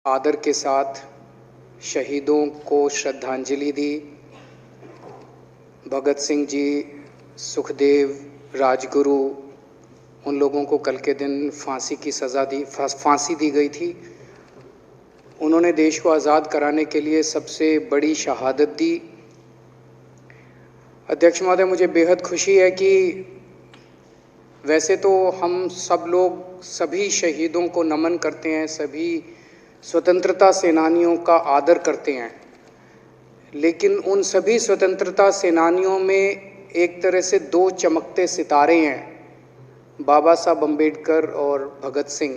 आदर के साथ शहीदों को श्रद्धांजलि दी। भगत सिंह जी, सुखदेव, राजगुरु, उन लोगों को कल के दिन फांसी दी गई थी। उन्होंने देश को आज़ाद कराने के लिए सबसे बड़ी शहादत दी। अध्यक्ष महोदय, मुझे बेहद खुशी है कि वैसे तो हम सब लोग सभी शहीदों को नमन करते हैं, सभी स्वतंत्रता सेनानियों का आदर करते हैं, लेकिन उन सभी स्वतंत्रता सेनानियों में एक तरह से दो चमकते सितारे हैं, बाबा साहब अम्बेडकर और भगत सिंह।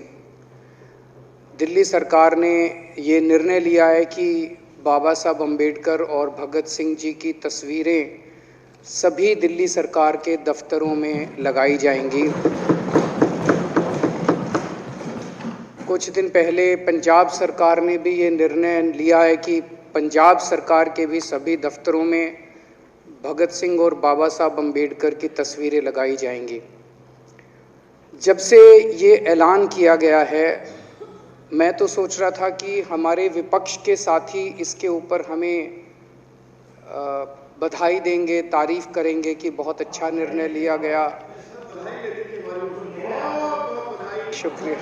दिल्ली सरकार ने ये निर्णय लिया है कि बाबा साहब अम्बेडकर और भगत सिंह जी की तस्वीरें सभी दिल्ली सरकार के दफ्तरों में लगाई जाएंगी। कुछ दिन पहले पंजाब सरकार ने भी ये निर्णय लिया है कि पंजाब सरकार के भी सभी दफ्तरों में भगत सिंह और बाबा साहब अम्बेडकर की तस्वीरें लगाई जाएंगी। जब से ये ऐलान किया गया है, मैं तो सोच रहा था कि हमारे विपक्ष के साथी इसके ऊपर हमें बधाई देंगे, तारीफ करेंगे कि बहुत अच्छा निर्णय लिया गया। शुक्रिया।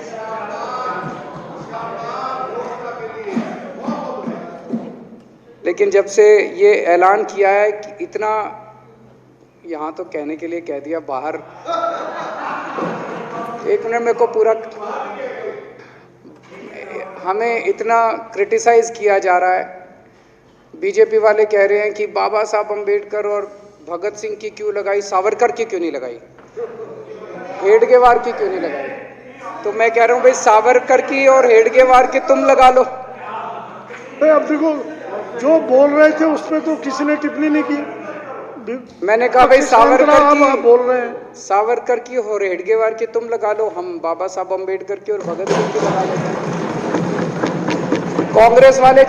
लेकिन जब से ये ऐलान किया है कि इतना, यहाँ तो कहने के लिए कह दिया, बाहर एक मिनट मेरे को पूरा, हमें इतना क्रिटिसाइज किया जा रहा है। बीजेपी वाले कह रहे हैं कि बाबा साहब अम्बेडकर और भगत सिंह की क्यों लगाई, सावरकर की क्यों नहीं लगाई, हेडगेवार की क्यों नहीं लगाई। तो मैं कह रहा हूं भाई, सावरकर की और हेडगेवार की तुम लगा लो। अब देखो, जो बोल रहे थे उसमें तो किसी ने टिप्पणी नहीं की। मैंने कहा भाई सावरकर की बोल रहे हैं, सावरकर की और हेडगेवार की तुम लगा लो, हम बाबा साहब अम्बेडकर की और भगत सिंह की लगा लेते हैं। कांग्रेस वाले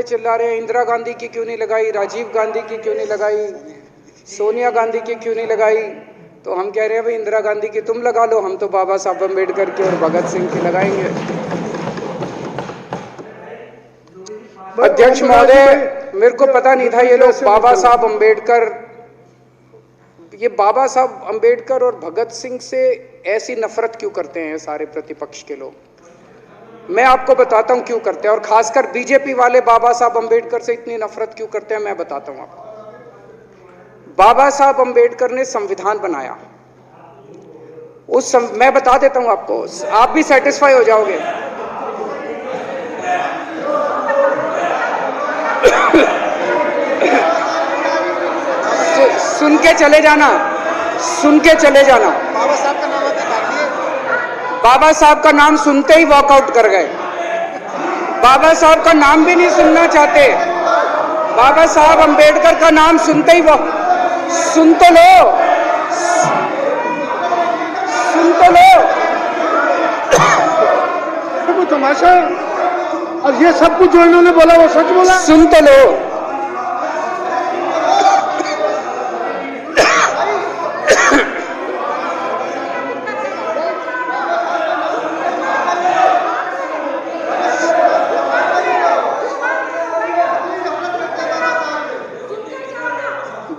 चिल्ला रहे हैं इंदिरा गांधी की क्यों नहीं लगाई, राजीव गांधी की क्यों नहीं लगाई, सोनिया गांधी की क्यों नहीं लगाई। तो हम कह रहे हैं भाई इंदिरा गांधी की तुम लगा लो, हम तो बाबा साहब अम्बेडकर की और भगत सिंह की लगाएंगे। अध्यक्ष महोदय, मेरे को पता नहीं था ये लोग बाबा साहब अम्बेडकर और भगत सिंह से ऐसी नफरत क्यों करते हैं सारे प्रतिपक्ष के लोग। मैं आपको बताता हूं क्यों करते हैं, और खासकर बीजेपी वाले बाबा साहब अम्बेडकर से इतनी नफरत क्यों करते हैं, मैं बताता हूं आपको। बाबा साहब अम्बेडकर ने संविधान बनाया, मैं बता देता हूं आपको, आप भी सेटिस्फाई हो जाओगे। सुन के चले जाना। बाबा साहब का नाम सुनते ही वॉकआउट कर गए। बाबा साहब का नाम भी नहीं सुनना चाहते। बाबा साहब अम्बेडकर का नाम सुनते ही सुन तो लो। तो तमाशा, और ये सब कुछ जो इन्होंने बोला वो सच बोला। सुन तो लो।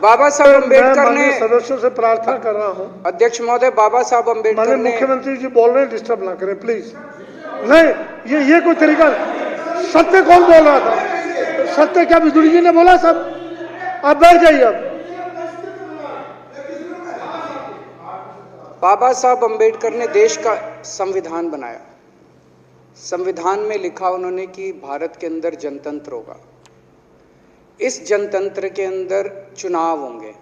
बाबा साहब अम्बेडकर ने, सदस्यों से प्रार्थना कर रहा हूं, अध्यक्ष महोदय, बाबा साहब अम्बेडकर ने, मुख्यमंत्री जी बोल रहे हैं, डिस्टर्ब ना करें प्लीज। नहीं, ये कोई तरीका। सत्य कौन बोल रहा था? सत्य क्या बिजुली जी ने बोला? सब आप बैठ जाइए। अब बाबा साहब अम्बेडकर ने देश का संविधान बनाया। संविधान में लिखा उन्होंने कि भारत के अंदर जनतंत्र होगा। इस जनतंत्र के अंदर चुनाव होंगे।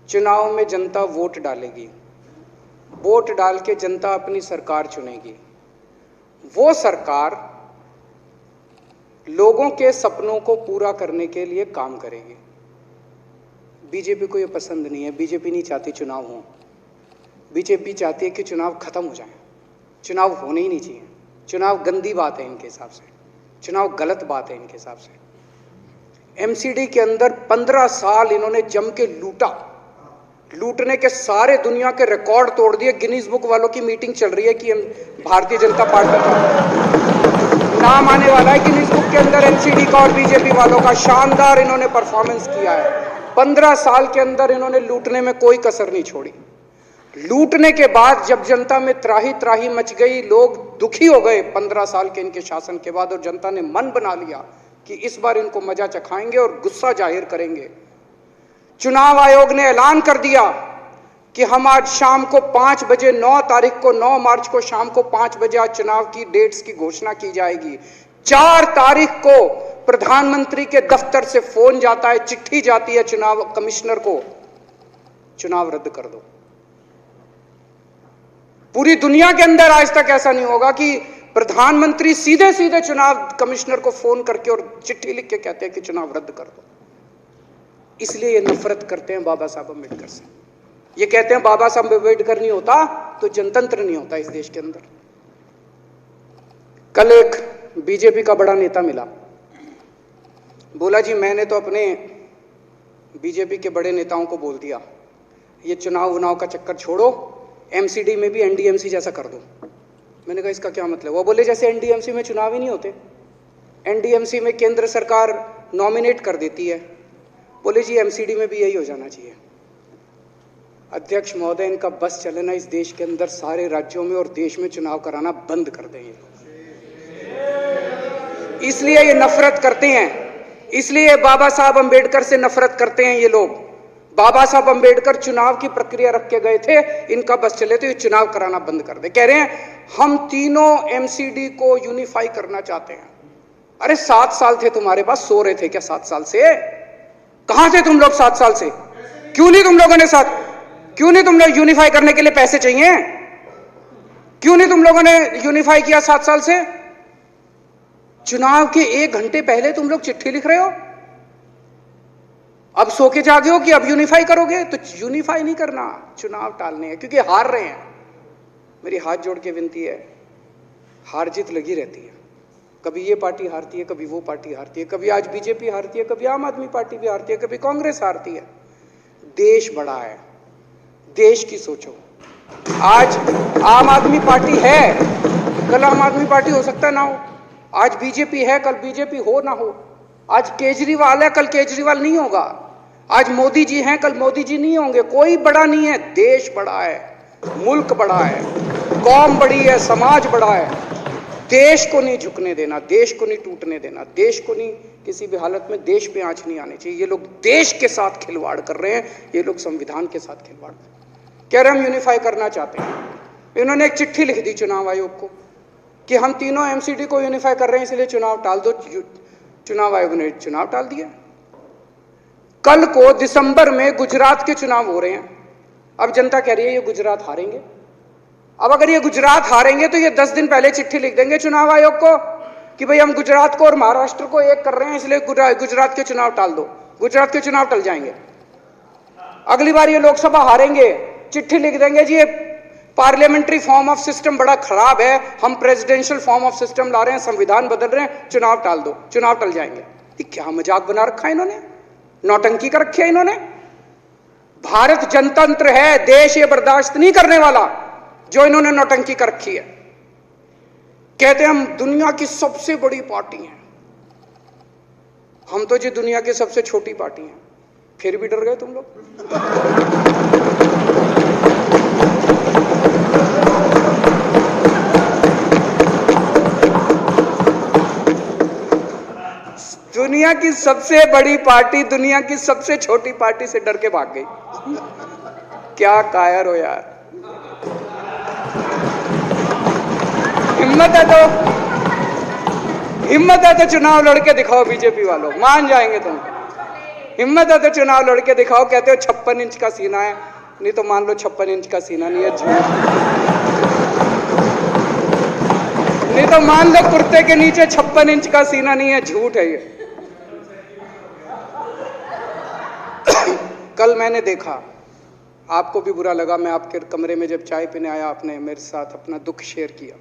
चुनाव में जनता वोट डालेगी। वोट डाल के जनता अपनी सरकार चुनेगी। वो सरकार लोगों के सपनों को पूरा करने के लिए काम करेगी। बीजेपी को ये पसंद नहीं है। बीजेपी नहीं चाहती चुनाव हो। बीजेपी चाहती है कि चुनाव खत्म हो जाए। चुनाव होने ही नहीं चाहिए। चुनाव गंदी बात है इनके हिसाब से। चुनाव गलत बात है इनके हिसाब से। एमसीडी के अंदर 15 साल इन्होंने जम के लूटा। लूटने के सारे दुनिया के रिकॉर्ड तोड़ दिए। गिनीज बुक वालों की मीटिंग चल रही है कि हम भारतीय जनता पार्टी का नाम आने वाला है गिनीज बुक के अंदर, एनसीडी का और बीजेपी वालों का। शानदार इन्होंने परफॉर्मेंस किया है। 15 साल के अंदर इन्होंने लूटने में कोई कसर नहीं छोड़ी। लूटने के बाद जब जनता में त्राही त्राही मच गई, लोग दुखी हो गए 15 साल के इनके शासन के बाद, और जनता ने मन बना लिया कि इस बार इनको मजा चखाएंगे और गुस्सा जाहिर करेंगे। चुनाव आयोग ने ऐलान कर दिया कि हम आज शाम को 5 बजे 9 तारीख को 9 मार्च को शाम को 5 बजे आज चुनाव की डेट्स की घोषणा की जाएगी। 4 तारीख को प्रधानमंत्री के दफ्तर से फोन जाता है, चिट्ठी जाती है चुनाव कमिश्नर को, चुनाव रद्द कर दो। पूरी दुनिया के अंदर आज तक ऐसा नहीं होगा कि प्रधानमंत्री सीधे सीधे चुनाव कमिश्नर को फोन करके और चिट्ठी लिख के कहते हैं कि चुनाव रद्द कर दो। इसलिए ये नफरत करते हैं बाबा साहब अम्बेडकर से। ये कहते हैं बाबा साहब अम्बेडकर नहीं होता तो जनतंत्र नहीं होता इस देश के अंदर। कल एक बीजेपी का बड़ा नेता मिला, बोला जी मैंने तो अपने बीजेपी के बड़े नेताओं को बोल दिया ये चुनाव का चक्कर छोड़ो, एमसीडी में भी एनडीएमसी जैसा कर दो। मैंने कहा इसका क्या मतलब? वो बोले जैसे एनडीएमसी में चुनाव ही नहीं होते, एनडीएमसी में केंद्र सरकार नॉमिनेट कर देती है, बोले जी एमसीडी में भी यही हो जाना चाहिए। अध्यक्ष महोदय, इनका बस चले ना इस देश के अंदर सारे राज्यों में और देश में चुनाव कराना बंद कर दें। इसलिए ये नफरत करते हैं, इसलिए बाबा साहब अम्बेडकर से नफरत करते हैं ये लोग। बाबा साहब अम्बेडकर चुनाव की प्रक्रिया रख के गए थे, इनका बस चले तो ये चुनाव कराना बंद कर दे। कह रहे हैं हम तीनों एमसीडी को यूनिफाई करना चाहते हैं। अरे 7 साल थे तुम्हारे पास, सो रहे थे क्या 7 साल से? कहां थे तुम लोग 7 साल से? क्यों नहीं तुम लोगों ने क्यों नहीं तुम लोग यूनिफाई करने के लिए पैसे चाहिए? क्यों नहीं तुम लोगों ने यूनिफाई किया 7 साल से? चुनाव के 1 घंटे पहले तुम लोग चिट्ठी लिख रहे हो, अब सो के जागे हो कि अब यूनिफाई करोगे। तो यूनिफाई नहीं करना, चुनाव टालने हैं, क्योंकि हार रहे हैं। मेरी हाथ जोड़ के विनती है, हार जीत लगी रहती है, कभी ये पार्टी हारती है, कभी वो पार्टी हारती है, कभी आज बीजेपी हारती है, कभी आम आदमी पार्टी भी हारती है, कभी कांग्रेस हारती है। देश बड़ा है, देश की सोचो। आज आम आदमी पार्टी है, कल आम आदमी पार्टी हो सकता ना हो। आज बीजेपी है, कल बीजेपी हो ना हो। आज केजरीवाल है, कल केजरीवाल नहीं होगा। आज मोदी जी हैं, कल मोदी जी नहीं होंगे। कोई बड़ा नहीं है, देश बड़ा है, मुल्क बड़ा है, कौम बड़ी है, समाज बड़ा है। देश को नहीं झुकने देना, देश को नहीं टूटने देना, देश को नहीं किसी भी हालत में देश पे आंच नहीं आनी चाहिए। ये लोग देश के साथ खिलवाड़ कर रहे हैं, ये लोग संविधान के साथ खिलवाड़ कह रहे हैं। हम यूनिफाई करना चाहते हैं। इन्होंने एक चिट्ठी लिख दी चुनाव आयोग को कि हम तीनों एमसीडी को यूनिफाई कर रहे हैं, इसलिए चुनाव टाल दो। चुनाव आयोग ने चुनाव टाल दिया। कल को दिसंबर में गुजरात के चुनाव हो रहे हैं। अब जनता कह रही है ये गुजरात हारेंगे। अब अगर ये गुजरात हारेंगे तो ये 10 दिन पहले चिट्ठी लिख देंगे चुनाव आयोग को कि भाई हम गुजरात को और महाराष्ट्र को एक कर रहे हैं, इसलिए गुजरात के चुनाव टाल दो। गुजरात के चुनाव टल जाएंगे। अगली बार ये लोकसभा हारेंगे, चिट्ठी लिख देंगे जी ये पार्लियामेंट्री फॉर्म ऑफ सिस्टम बड़ा खराब है, हम प्रेसिडेंशियल फॉर्म ऑफ सिस्टम ला रहे हैं, संविधान बदल रहे हैं, चुनाव टाल दो। चुनाव टल जाएंगे। ये क्या मजाक बना रखा है इन्होंने, नौटंकी कर रखी है इन्होंने। भारत जनतंत्र है, देश ये बर्दाश्त नहीं करने वाला जो इन्होंने नौटंकी कर रखी है। कहते हैं हम दुनिया की सबसे बड़ी पार्टी हैं, हम तो जी दुनिया की सबसे छोटी पार्टी हैं। फिर भी डर गए तुम लोग। दुनिया की सबसे बड़ी पार्टी दुनिया की सबसे छोटी पार्टी से डर के भाग गई। क्या कायर हो यार। हिम्मत है तो चुनाव लड़के दिखाओ बीजेपी वालों, मान जाएंगे तुम। हिम्मत है तो चुनाव लड़के दिखाओ। कहते हो 56 इंच का सीना है, नहीं तो मान लो 56 इंच का सीना नहीं है, झूठ। नहीं तो मान लो कुर्ते के नीचे 56 इंच का सीना नहीं है, झूठ है ये। कल मैंने देखा, आपको भी बुरा लगा, मैं आपके कमरे में जब चाय पीने आया, आपने मेरे साथ अपना दुख शेयर किया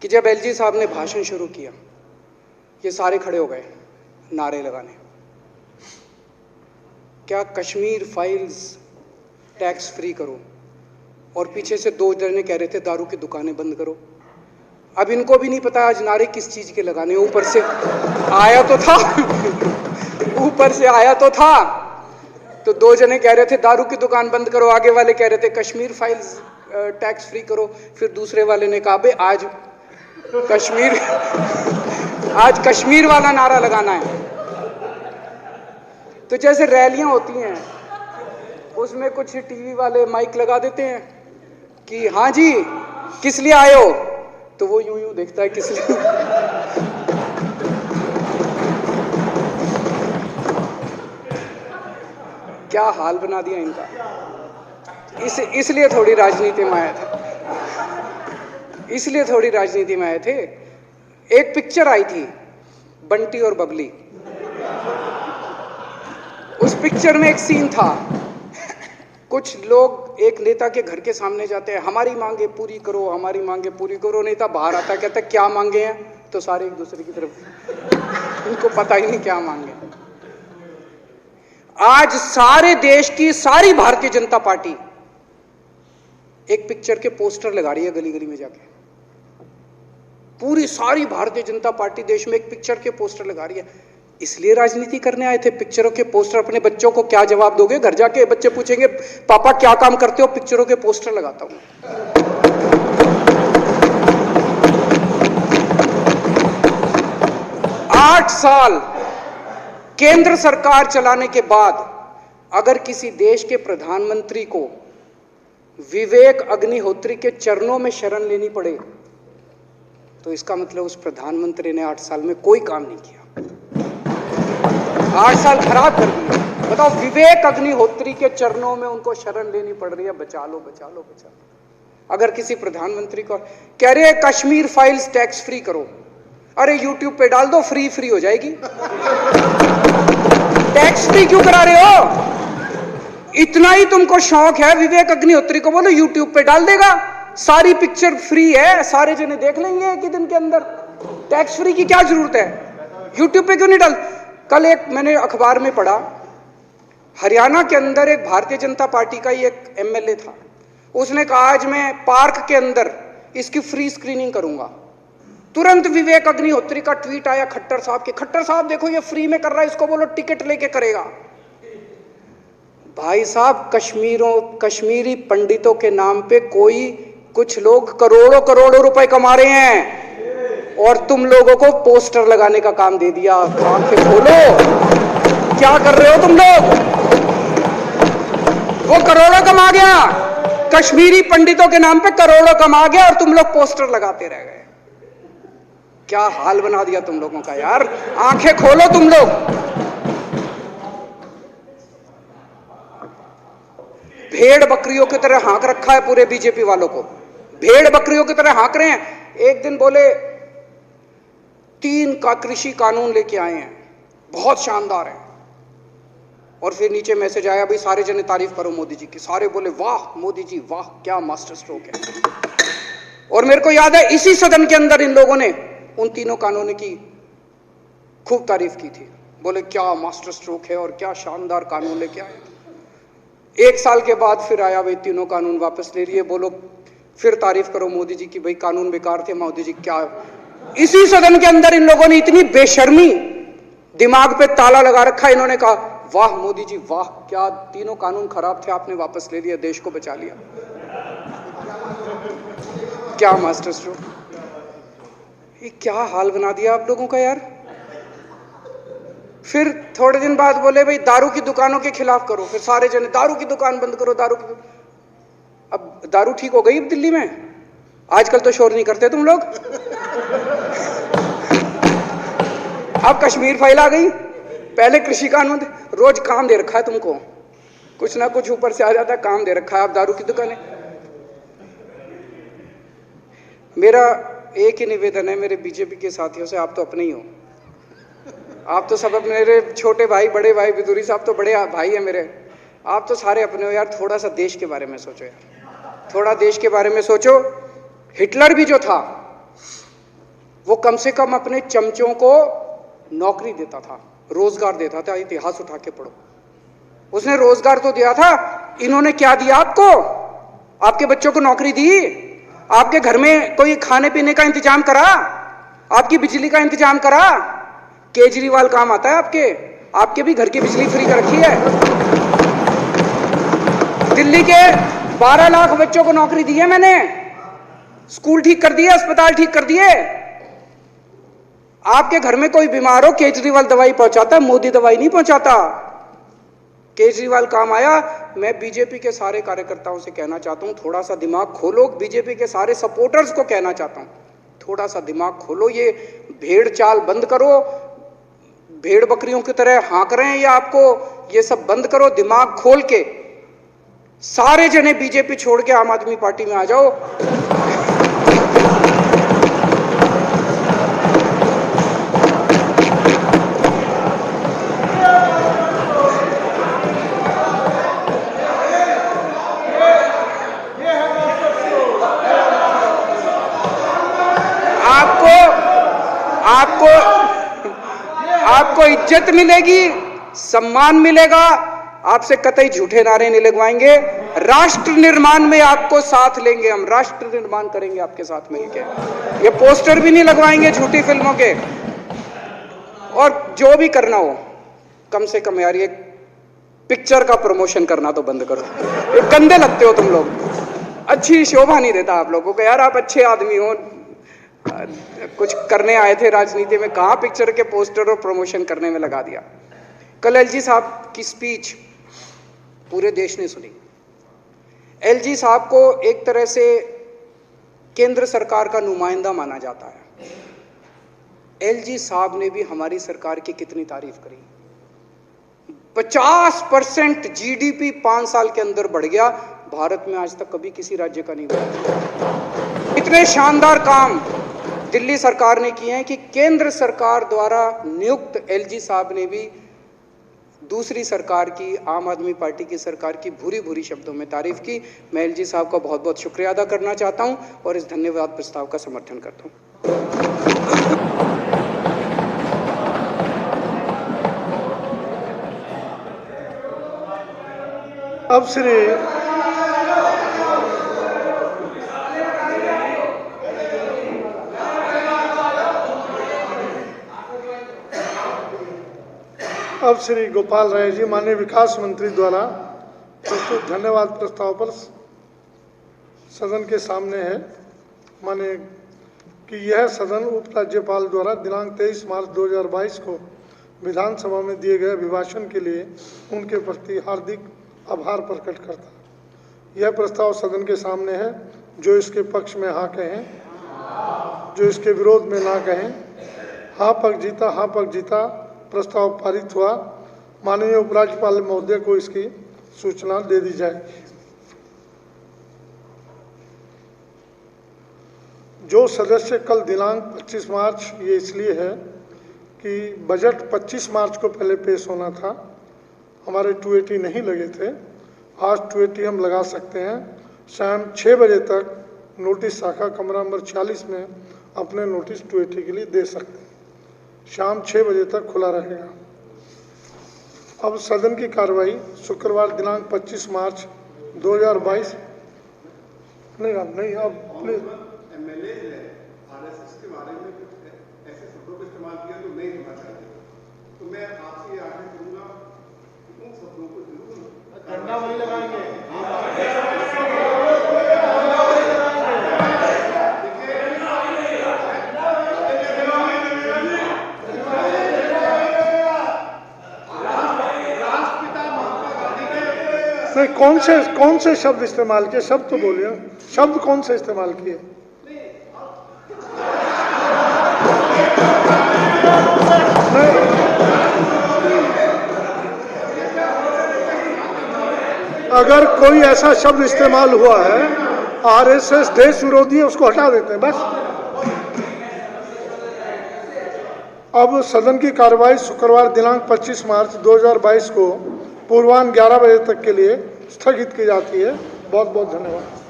कि जब एलजी साहब ने भाषण शुरू किया, ये सारे खड़े हो गए नारे लगाने। क्या कश्मीर फाइल्स टैक्स फ्री करो, और पीछे से 2 जने कह रहे थे दारू की दुकानें बंद करो। अब इनको भी नहीं पता आज नारे किस चीज के लगाने, ऊपर से आया तो था ऊपर से आया तो था। तो 2 जने कह रहे थे दारू की दुकान बंद करो, आगे वाले कह रहे थे कश्मीर फाइल्स टैक्स फ्री करो, फिर दूसरे वाले ने कहा बे आज कश्मीर वाला नारा लगाना है। तो जैसे रैलियां होती हैं उसमें कुछ टीवी वाले माइक लगा देते हैं कि हाँ जी किस लिए आए हो, तो वो यूं यूं देखता है किस लिए क्या हाल बना दिया इनका। इसलिए थोड़ी राजनीति में आए थे, एक पिक्चर आई थी बंटी और बबली, उस पिक्चर में एक सीन था, कुछ लोग एक नेता के घर के सामने जाते हैं, हमारी मांगे पूरी करो, हमारी मांगे पूरी करो। नेता बाहर आता कहता है क्या मांगे हैं, तो सारे एक दूसरे की तरफ, उनको पता ही नहीं क्या मांगे। आज सारे देश की सारी भारतीय जनता पार्टी एक पिक्चर के पोस्टर लगा रही है गली गली में जाके। पूरी सारी भारतीय जनता पार्टी देश में एक पिक्चर के पोस्टर लगा रही है। इसलिए राजनीति करने आए थे, पिक्चरों के पोस्टर। अपने बच्चों को क्या जवाब दोगे? घर जाके बच्चे पूछेंगे पापा क्या काम करते हो? पिक्चरों के पोस्टर लगाता हूं। 8 साल केंद्र सरकार चलाने के बाद अगर किसी देश के प्रधानमंत्री को विवेक अग्निहोत्री के चरणों में शरण लेनी पड़े तो इसका मतलब उस प्रधानमंत्री ने 8 साल में कोई काम नहीं किया, 8 साल खराब कर दिए। बताओ, विवेक अग्निहोत्री के चरणों में उनको शरण लेनी पड़ रही है, बचा लो बचा लो बचा लो। अगर किसी प्रधानमंत्री को कह रहे हैं कश्मीर फाइल्स टैक्स फ्री करो, अरे यूट्यूब पे डाल दो, फ्री हो जाएगी। टैक्स फ्री क्यों करा रहे हो? इतना ही तुमको शौक है, विवेक अग्निहोत्री को बोलो यूट्यूब पे डाल देगा, सारी पिक्चर फ्री है, सारे जने देख लेंगे एक ही दिन के अंदर। टैक्स फ्री की क्या जरूरत है? यूट्यूब पे क्यों नहीं डाल? कल एक मैंने अखबार में पढ़ा, हरियाणा के अंदर एक भारतीय जनता पार्टी का ही एक एमएलए था, उसने कहा आज मैं पार्क के अंदर इसकी फ्री स्क्रीनिंग करूंगा। तुरंत विवेक अग्निहोत्री का ट्वीट आया खट्टर साहब के, खट्टर साहब देखो ये फ्री में कर रहा है, इसको बोलो टिकट लेके करेगा। भाई साहब, कश्मीरी पंडितों के नाम पे कुछ लोग करोड़ों रुपए कमा रहे हैं और तुम लोगों को पोस्टर लगाने का काम दे दिया। आंखें खोलो, क्या कर रहे हो तुम लोग? वो करोड़ों कमा गया, कश्मीरी पंडितों के नाम पे करोड़ों कमा गया और तुम लोग पोस्टर लगाते रह गए। क्या हाल बना दिया तुम लोगों का यार, आंखें खोलो तुम लोग। भेड़ बकरियों की तरह हाँक रखा है पूरे बीजेपी वालों को, भेड़ बकरियों की तरह हाँक रहे हैं। एक दिन बोले 3 का कृषि कानून लेके आए हैं, बहुत शानदार है, और फिर नीचे मैसेज आया भाई सारे जने तारीफ करो मोदी जी की। सारे बोले वाह मोदी जी वाह, क्या मास्टर स्ट्रोक है। और मेरे को याद है इसी सदन के अंदर इन लोगों ने उन 3 कानूनों की खूब तारीफ की थी, बोले क्या मास्टर स्ट्रोक है और क्या शानदार कानून लेके आए। 1 साल के बाद फिर आया भाई 3 कानून वापस ले लिए, बोलो फिर तारीफ करो मोदी जी की, भाई कानून बेकार थे मोदी जी। क्या इसी सदन के अंदर इन लोगों ने इतनी बेशर्मी, दिमाग पे ताला लगा रखा, इन्होंने कहा वाह मोदी जी वाह, क्या 3 कानून खराब थे आपने वापस ले लिया, देश को बचा लिया। क्या मास्टर स्ट्रोक, ये क्या हाल बना दिया आप लोगों का यार। फिर थोड़े दिन बाद बोले भाई दारू की दुकानों के खिलाफ करो, फिर सारे जने दारू की दुकान बंद करो, अब दारू ठीक हो गई दिल्ली में? आजकल तो शोर नहीं करते तुम लोग। अब कश्मीर फाइल आ गई, पहले कृषि कानून, रोज काम दे रखा है तुमको, कुछ ना कुछ ऊपर से आ जाता है, काम दे रखा है। अब दारू की दुकानें। मेरा एक ही निवेदन है मेरे बीजेपी के साथियों से, आप तो अपने ही हो, आप तो सब अपने, मेरे छोटे भाई बड़े भाई विदुरी साहब तो बड़े भाई हैं मेरे, आप तो सारे अपने हो यार। थोड़ा सा देश के बारे में सोचो यार, थोड़ा देश के बारे में सोचो। हिटलर भी जो था वो कम से कम अपने चमचों को नौकरी देता था, रोजगार देता था। इतिहास उठा के पढ़ो, उसने रोजगार तो दिया था, इन्होंने क्या दिया आपको? आपके बच्चों को नौकरी दी? आपके घर में कोई खाने पीने का इंतजाम करा? आपकी बिजली का इंतजाम करा? केजरीवाल काम आता है आपके? आपके भी घर की बिजली फ्री कर रखी है। दिल्ली के 12 लाख बच्चों को नौकरी दी है मैंने, स्कूल ठीक कर दिए, अस्पताल ठीक कर दिए। आपके घर में कोई बीमार हो, केजरीवाल दवाई पहुंचाता है, मोदी दवाई नहीं पहुंचाता। केजरीवाल काम आया। मैं बीजेपी के सारे कार्यकर्ताओं से कहना चाहता हूं, थोड़ा सा दिमाग खोलो। बीजेपी के सारे सपोर्टर्स को कहना चाहता हूं, थोड़ा सा दिमाग खोलो। ये भेड़ चाल बंद करो, भेड़ बकरियों की तरह हाँक रहे हैं ये आपको, ये सब बंद करो। दिमाग खोल के सारे जने बीजेपी छोड़ के आम आदमी पार्टी में आ जाओ। आपको इज्जत मिलेगी, सम्मान मिलेगा। आपसे कतई झूठे नारे नहीं लगवाएंगे। राष्ट्र निर्माण में आपको साथ लेंगे हम, राष्ट्र निर्माण करेंगे आपके साथ मिलकर। ये पोस्टर भी नहीं लगवाएंगे झूठी फिल्मों के। और जो भी करना हो, कम से कम यार ये पिक्चर का प्रमोशन करना तो बंद करो। ये गंदे लगते हो तुम लोग, अच्छी शोभा नहीं देता आप लोगों को। यार आप अच्छे आदमी हो, कुछ करने आए थे राजनीति में, कहां पिक्चर के पोस्टर और प्रमोशन करने में लगा दिया। कल एलजी साहब की स्पीच पूरे देश ने सुनी। एलजी साहब को एक तरह से केंद्र सरकार का नुमाइंदा माना जाता है। एलजी साहब ने भी हमारी सरकार की कितनी तारीफ करी। 50% जीडीपी 5 साल के अंदर बढ़ गया। भारत में आज तक कभी किसी राज्य का नहीं बढ़ा। इतने शानदार काम दिल्ली सरकार ने किए हैं कि केंद्र सरकार द्वारा नियुक्त एलजी साहब ने भी दूसरी सरकार की, आम आदमी पार्टी की सरकार की भूरी भूरी शब्दों में तारीफ की। मैं एलजी साहब का बहुत बहुत शुक्रिया अदा करना चाहता हूं और इस धन्यवाद प्रस्ताव का समर्थन करता हूं। अब श्री गोपाल राय जी माननीय विकास मंत्री द्वारा प्रस्तुत धन्यवाद प्रस्ताव पर सदन के सामने है। माने कि यह सदन उपराज्यपाल द्वारा दिनांक 23 मार्च 2022 को विधानसभा में दिए गए अभिभाषण के लिए उनके प्रति हार्दिक आभार प्रकट करता है। यह प्रस्ताव सदन के सामने है। जो इसके पक्ष में हाँ कहें, जो इसके विरोध में ना कहें। हाँ पक्ष जीता प्रस्ताव पारित हुआ। माननीय उपराज्यपाल महोदय को इसकी सूचना दे दी जाएगी। जो सदस्य कल दिनांक 25 मार्च, ये इसलिए है कि बजट 25 मार्च को पहले पेश होना था, हमारे 280 नहीं लगे थे। आज 280 हम लगा सकते हैं। शाम 6 बजे तक नोटिस शाखा कमरा नंबर 46 में अपने नोटिस 280 के लिए दे सकते हैं। शाम 6 बजे तक खुला रहेगा। अब सदन की कार्रवाई शुक्रवार दिनांक 25 मार्च 2022 नहीं अब प्लीज एमएलए आरएसएस के बारे में ऐसे शब्दों का इस्तेमाल किया तो नहीं होना चाहिए। तो मैं आपसे आग्रह करूंगा कि उन शब्दों को जरूर डंडा वही लगाएंगे। नहीं, कौन से शब्द इस्तेमाल किए? शब्द तो बोलिए, शब्द कौन से इस्तेमाल किए? अगर कोई ऐसा शब्द इस्तेमाल हुआ है, आरएसएस देश विरोधी है, उसको हटा देते हैं बस। अब सदन की कार्रवाई शुक्रवार दिनांक 25 मार्च 2022 को पूर्वाह्न 11 बजे तक के लिए स्थगित की जाती है। बहुत बहुत धन्यवाद।